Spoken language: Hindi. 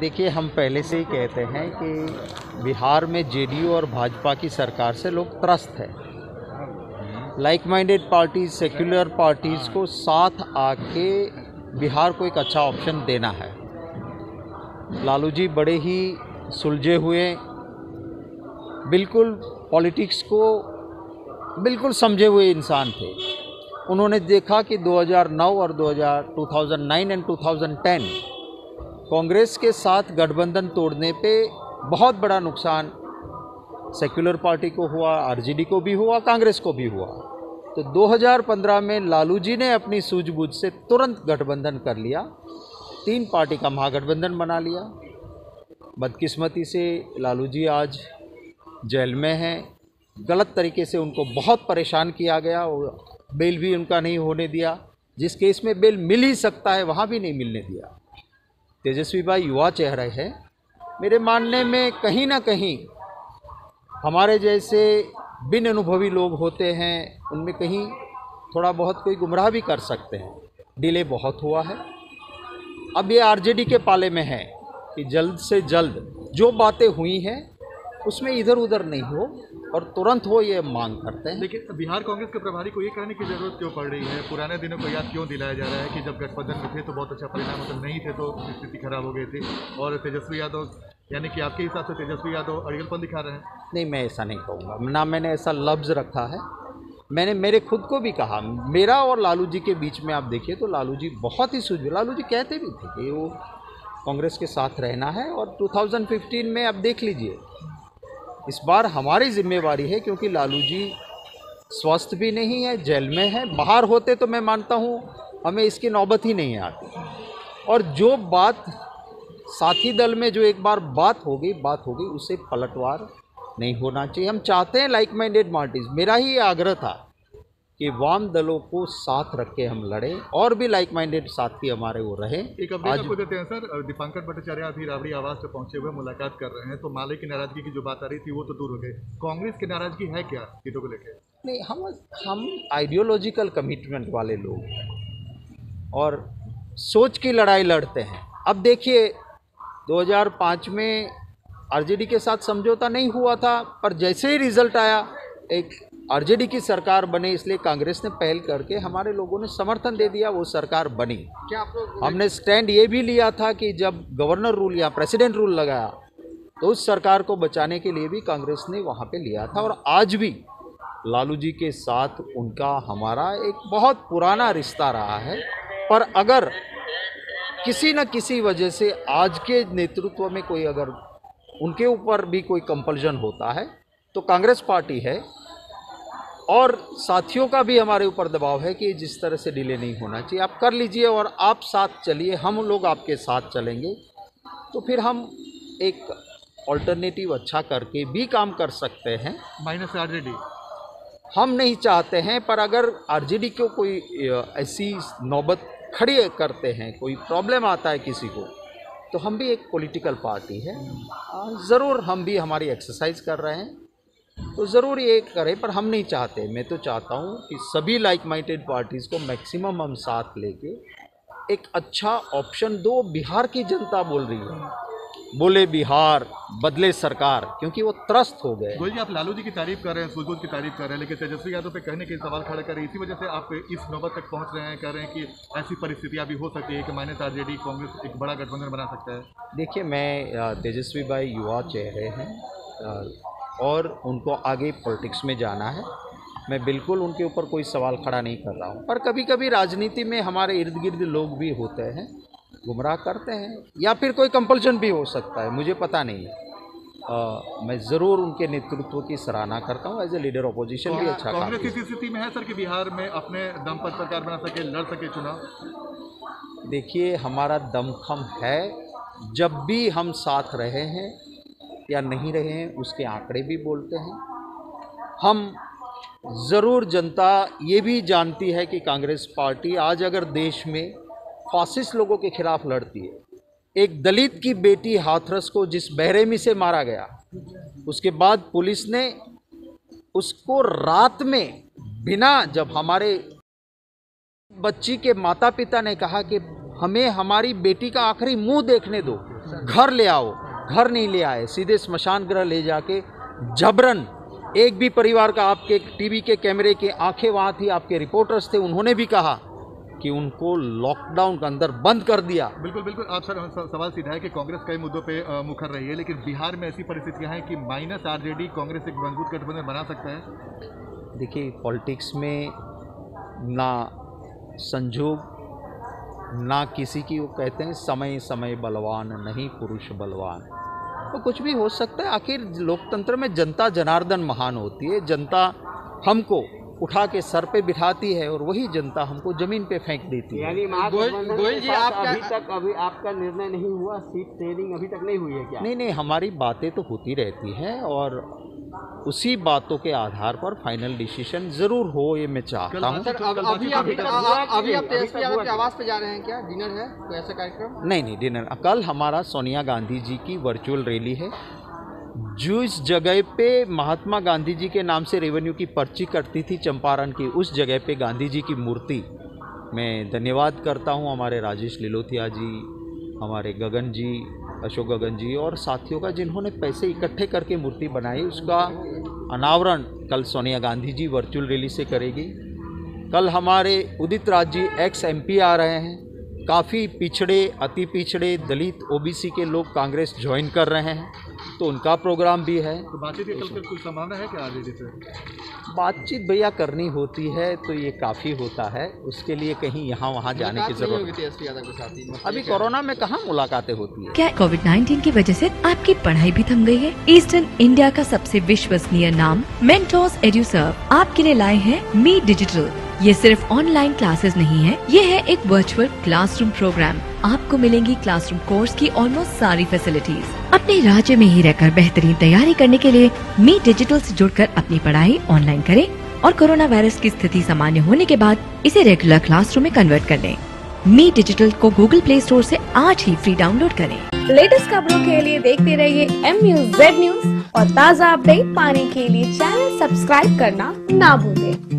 देखिए, हम पहले से ही कहते हैं कि बिहार में जेडीयू और भाजपा की सरकार से लोग त्रस्त है। Like minded parties, secular parties को साथ आके बिहार को एक अच्छा ऑप्शन देना है। लालू जी बड़े ही सुलझे हुए, बिल्कुल पॉलिटिक्स को बिल्कुल समझे हुए इंसान थे। उन्होंने देखा कि 2009 और 2009 एंड 2010 कांग्रेस के साथ गठबंधन तोड़ने पे बहुत बड़ा नुकसान सेक्युलर पार्टी को हुआ, आरजेडी को भी हुआ, कांग्रेस को भी हुआ। तो 2015 में लालू जी ने अपनी सूझबूझ से तुरंत गठबंधन कर लिया, 3 पार्टी का महागठबंधन बना लिया। बदकिस्मती से लालू जी आज जेल में हैं। गलत तरीके से उनको बहुत परेशान किया गया, बेल भी उनका नहीं होने दिया। जिस केस में बेल मिल ही सकता है वहाँ भी नहीं मिलने दिया। तेजस्वी भाई युवा चेहरे हैं। मेरे मानने में कहीं ना कहीं हमारे जैसे बिन अनुभवी लोग होते हैं, उनमें कहीं थोड़ा बहुत कोई गुमराह भी कर सकते हैं। डिले बहुत हुआ है। अब ये आरजेडी के पाले में है कि जल्द से जल्द जो बातें हुई हैं उसमें इधर उधर नहीं हो और तुरंत हो, ये मांग करते हैं। लेकिन बिहार कांग्रेस के प्रभारी को ये कहने की जरूरत क्यों पड़ रही है? पुराने दिनों को याद क्यों दिलाया जा रहा है कि जब गठबंधन में थे तो बहुत अच्छा परिणाम, मतलब नहीं थे तो स्थिति खराब हो गई थी, और तेजस्वी यादव, यानी कि आपके हिसाब से तेजस्वी यादव अड़ियलपन दिखा रहे हैं? नहीं, मैं ऐसा नहीं कहूँगा, ना मैंने ऐसा लफ्ज़ रखा है। मैंने मेरे खुद को भी कहा, मेरा और लालू जी के बीच में आप देखिए तो लालू जी बहुत ही सूझबूझ, लालू जी कहते भी थे कि वो कांग्रेस के साथ रहना है। और 2015 में अब देख लीजिए, इस बार हमारी जिम्मेवारी है, क्योंकि लालू जी स्वस्थ भी नहीं है, जेल में है। बाहर होते तो मैं मानता हूँ हमें इसकी नौबत ही नहीं आती। और जो बात साथी दल में जो एक बार बात हो गई, उसे पलटवार नहीं होना चाहिए। हम चाहते हैं लाइक माइंडेड पार्टीज, मेरा ही आग्रह था कि वाम दलों को साथ रख के हम लड़ें और भी लाइक माइंडेड साथी हमारे वो रहें। एक अपडेट आपको देते हैं सर। दीपांकर भट्टाचार्य अभी राबड़ी आवास पे पहुंचे हुए मुलाकात कर रहे हैं, तो माले की नाराजगी की जो बात आ रही थी वो तो दूर हो गई, कांग्रेस की नाराजगी है क्या सीटों को लेकर? नहीं, हम आइडियोलॉजिकल कमिटमेंट वाले लोग हैं और सोच की लड़ाई लड़ते हैं। अब देखिए, 2005 में आरजेडी के साथ समझौता नहीं हुआ था, पर जैसे ही रिजल्ट आया एक आरजेडी की सरकार बने, इसलिए कांग्रेस ने पहल करके हमारे लोगों ने समर्थन दे दिया, वो सरकार बनी। क्या आप लोग हमने स्टैंड ये भी लिया था कि जब गवर्नर रूल या प्रेसिडेंट रूल लगाया तो उस सरकार को बचाने के लिए भी कांग्रेस ने वहाँ पे लिया था। और आज भी लालू जी के साथ उनका हमारा एक बहुत पुराना रिश्ता रहा है। पर अगर किसी न किसी वजह से आज के नेतृत्व में कोई अगर उनके ऊपर भी कोई कंपल्जन होता है तो कांग्रेस पार्टी है और साथियों का भी हमारे ऊपर दबाव है कि जिस तरह से डिले नहीं होना चाहिए, आप कर लीजिए और आप साथ चलिए, हम लोग आपके साथ चलेंगे, तो फिर हम एक ऑल्टरनेटिव अच्छा करके भी काम कर सकते हैं। माइनस आरजेडी हम नहीं चाहते हैं, पर अगर आरजेडी को कोई ऐसी नौबत खड़ी करते हैं, कोई प्रॉब्लम आता है किसी को, तो हम भी एक पॉलिटिकल पार्टी है, ज़रूर हम भी हमारी एक्सरसाइज कर रहे हैं, तो ज़रूर ये करें। पर हम नहीं चाहते, मैं तो चाहता हूँ कि सभी लाइक माइंडेड पार्टीज़ को मैक्सिमम हम साथ लेके एक अच्छा ऑप्शन दो। बिहार की जनता बोल रही है, बोले बिहार बदले सरकार, क्योंकि वो त्रस्त हो गए। गोयल जी, आप लालू जी की तारीफ कर रहे हैं, सूझबूझ की तारीफ कर रहे हैं, लेकिन तेजस्वी यादव पे कहने के सवाल खड़े कर रहे हैं, इसी वजह से आप इस नौबत तक पहुंच रहे हैं, कह रहे हैं कि ऐसी परिस्थितियां भी हो सकती है कि माइनस आरजेडी कांग्रेस एक बड़ा गठबंधन बना सकता है। देखिए, मैं तेजस्वी भाई युवा चेहरे हैं और उनको आगे पॉलिटिक्स में जाना है। मैं बिल्कुल उनके ऊपर कोई सवाल खड़ा नहीं कर रहा हूँ, पर कभी कभी राजनीति में हमारे इर्द गिर्द लोग भी होते हैं, गुमराह करते हैं, या फिर कोई कंपल्शन भी हो सकता है, मुझे पता नहीं है। मैं ज़रूर उनके नेतृत्व की सराहना करता हूँ। एज ए लीडर ऑपोजिशन भी अच्छा काम कांग्रेस इसी स्थिति में है सर कि बिहार में अपने दम पर सरकार बना सके, लड़ सके चुनाव? देखिए, हमारा दमखम है, जब भी हम साथ रहे हैं या नहीं रहे हैं उसके आंकड़े भी बोलते हैं। हम ज़रूर, जनता ये भी जानती है कि कांग्रेस पार्टी आज अगर देश में फासिस्ट लोगों के खिलाफ लड़ती है, एक दलित की बेटी हाथरस को जिस बेरहमी से मारा गया, उसके बाद पुलिस ने उसको रात में बिना, जब हमारे बच्ची के माता पिता ने कहा कि हमें हमारी बेटी का आखिरी मुंह देखने दो, घर ले आओ, घर नहीं ले आए, सीधे स्मशान गृह ले जाके जबरन, एक भी परिवार का, आपके टीवी के कैमरे की आंखें वहाँ थी, आपके रिपोर्टर्स थे, उन्होंने भी कहा कि उनको लॉकडाउन के अंदर बंद कर दिया। बिल्कुल बिल्कुल। आप सर सवाल सीधा है कि कांग्रेस कई मुद्दों पे मुखर रही है, लेकिन बिहार में ऐसी परिस्थितियां हैं कि माइनस आरजेडी कांग्रेस एक मजबूत गठबंधन बना सकता है। देखिए, पॉलिटिक्स में ना संजोग ना किसी की, वो कहते हैं समय समय बलवान नहीं पुरुष बलवान, तो कुछ भी हो सकता है। आखिर लोकतंत्र में जनता जनार्दन महान होती है। जनता हमको उठा के सर पे बिठाती है और वही जनता हमको जमीन पे फेंक देती है। यानी गोयल जी, अभी आपका निर्णय नहीं हुआ, सीट शेयरिंग अभी तक नहीं हुई है क्या? नहीं, हमारी बातें तो होती रहती हैं और उसी बातों के आधार पर फाइनल डिसीजन जरूर हो, ये मैं चाहता हूँ। अभी आप तेजस्वी यादव के आवास पे जा रहे हैं क्या? डिनर है कोई ऐसा कार्यक्रम? नहीं, डिनर कल हमारा सोनिया गांधी जी की वर्चुअल रैली है। जिस जगह पे महात्मा गांधी जी के नाम से रेवेन्यू की पर्ची कटती थी चंपारण की, उस जगह पे गांधी जी की मूर्ति, मैं धन्यवाद करता हूँ हमारे राजेश लिलोथिया जी, हमारे गगन जी, अशोक गगन जी और साथियों का, जिन्होंने पैसे इकट्ठे करके मूर्ति बनाई। उसका अनावरण कल सोनिया गांधी जी वर्चुअल रैली से करेगी। कल हमारे उदित राज जी एक्स MP आ रहे हैं। काफ़ी पिछड़े, अति पिछड़े, दलित, OBC के लोग कांग्रेस ज्वाइन कर रहे हैं, तो उनका प्रोग्राम भी है। तो बातचीत की कल कुछ संभावना है क्या आरजेडी से? बातचीत भैया करनी होती है तो ये काफ़ी होता है, उसके लिए कहीं यहाँ वहाँ जाने की जरूरत नहीं। अभी कोरोना में कहाँ मुलाकातें होती है। क्या कोविड-19 की वजह से आपकी पढ़ाई भी थम गई है? ईस्टर्न इंडिया का सबसे विश्वसनीय नाम मेंटोर्स एड्यूसर्व आपके लिए लाए हैं मीट डिजिटल। ये सिर्फ ऑनलाइन क्लासेस नहीं है, ये है एक वर्चुअल क्लासरूम प्रोग्राम। आपको मिलेंगी क्लासरूम कोर्स की ऑलमोस्ट सारी फैसिलिटीज। अपने राज्य में ही रहकर बेहतरीन तैयारी करने के लिए मीट डिजिटल से जुड़कर अपनी पढ़ाई ऑनलाइन करें और कोरोना वायरस की स्थिति सामान्य होने के बाद इसे रेगुलर क्लासरूम में कन्वर्ट कर लें। मीट डिजिटल को गूगल प्ले स्टोर से आज ही फ्री डाउनलोड करें। लेटेस्ट खबरों के लिए देखते रहिए MUZ न्यूज और ताज़ा अपडेट पाने के लिए चैनल सब्सक्राइब करना ना भूलें।